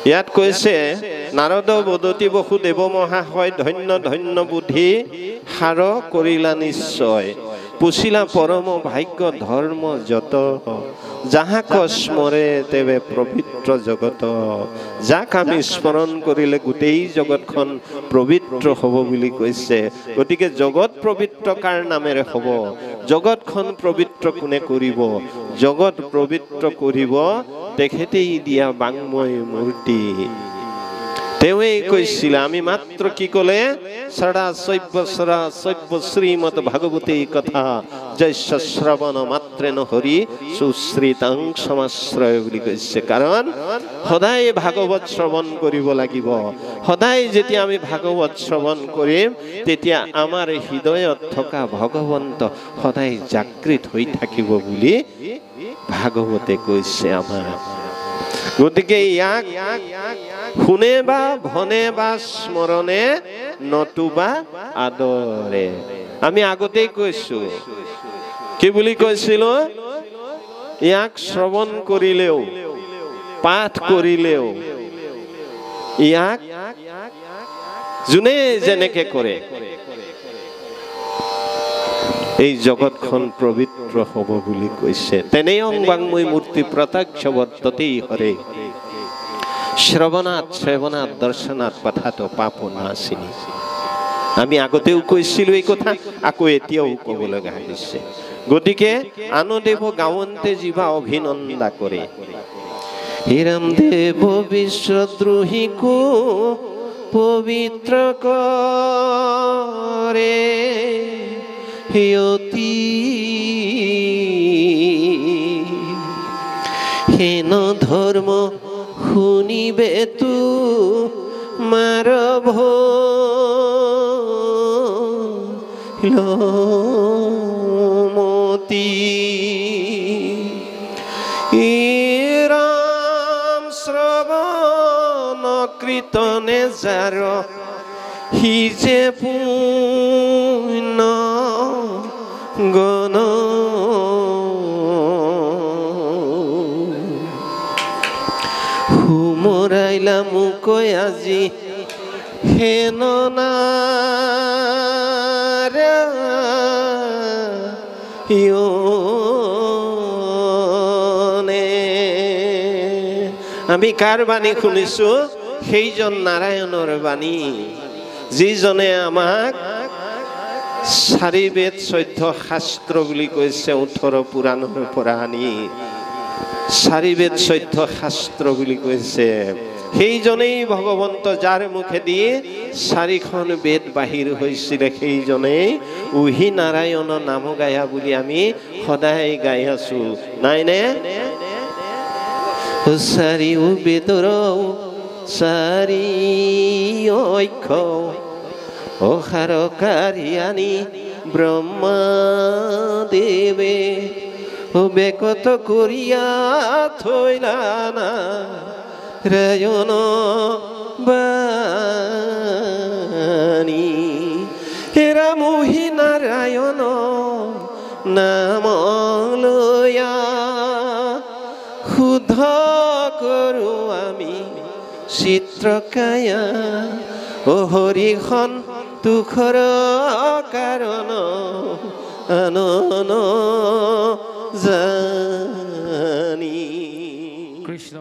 ইয়াত কৈছে নাৰদ বদতি বসুদেৱ মহাশয় ধন্য ধন্য বুদ্ধি সাৰ কৰিলা নিশ্চয় পুছিলা পৰম ভাগ্য ধৰ্ম যত যাহাক স্মৰে তেবে পবিত্ৰ জগত যাক আমি স্মৰণ কৰিলে গোটেই জগতখন পবিত্ৰ হ'ব বুলি কৈছে গতিকে জগত পবিত্ৰ কাৰ নামেৰে হ'ব জগতখন পবিত্ৰ কোনে কৰিব জগত পবিত্ৰ কৰিব তেখেতেই দিয়া বাংময় মূৰ্তি তেৱে কৈছিল আমি মাত্ৰ কি কলে সদা সৈব্য শ্ৰীমদ ভাগৱতী কথা জৈস্য শ্ৰৱণ মাত্ৰেন হৰি সুশ্ৰিতাং সমাশ্ৰয় বুলি কৈছে কাৰণ সদায় ভাগৱত শ্ৰৱণ কৰিব লাগিব সদায় যেতিয়া আমি ভাগৱত শ্ৰৱণ কৰিম তেতিয়া আমাৰ হৃদয়ত থকা ভগৱন্ত সদায় জাগৃত হৈ থাকিব বুলি ভাগৱতে কৈছে আমাৰ গতিকে ইয়াক শুনে বা ভনে বা স্মৰণে নতুবা আদৰে আমি আগতেই কৈছো কি বুলি কৈছিলো ইয়াক শ্ৰৱণ কৰিলেও পাঠ কৰিলেও ইয়াক যোনে যেনেকে কৰে এই জগতখন পবিত্ৰ হ'ব বুলি কৈছে তেনে অংবাংময় মূৰ্তি প্ৰত্যক্ষ বৰ্ততেই হৰে শ্ৰৱণাত দৰ্শনাত পাঠাতো পাপ নাশিনী আমি আগতেও কৈছিলো এই কথা আকৌ এতিয়াও ক'ব লগা হৈছে গতিকে আনদেৱ গাৱন্তে জীৱা অভিনন্দা কৰে হিৰম দেৱ বিশ্বদ্ৰোহীকো পবিত্ৰ কৰে হিয়তি হেন ধৰ্ম শুনিবে তু মাৰভ মতি ৰাম শ্ৰৱণ কীৰ্তনে যাৰ হি যে পুণ্য গণ হুমৰাইলা মুকৈ আজি হেন আমি কাৰ বাণী শুনিছো সেইজন নাৰায়ণৰ বাণী যিজনে আমাক 4 বেদ 14 শাস্ত্ৰ বুলি কৈছে 18 পুৰাণৰ পৰা আনি 4 বেদ 14 শাস্ত্ৰ বুলি কৈছে সেইজনেই ভগৱন্ত যাৰ মুখেদি 4খন বেদ বাহিৰ হৈছিল সেইজনেই উহি নাৰায়ণ নাম গায়া বুলি আমি সদায় গাই আছো নাই নে 4 বেদৰ 4 ঐক্য অসাৰকাৰী আনি ব্ৰহ্মা দেৱে বেকত কৰিয়া থৈলা নাৰায়ণ বাণী হেৰা মোহি নাৰায়ণ নাম লয়া শুদ্ধ কৰো আমি চিত্ৰকায়া ও হৰিখন তুখৰ কাৰণ আনন জানি কৃষ্ণ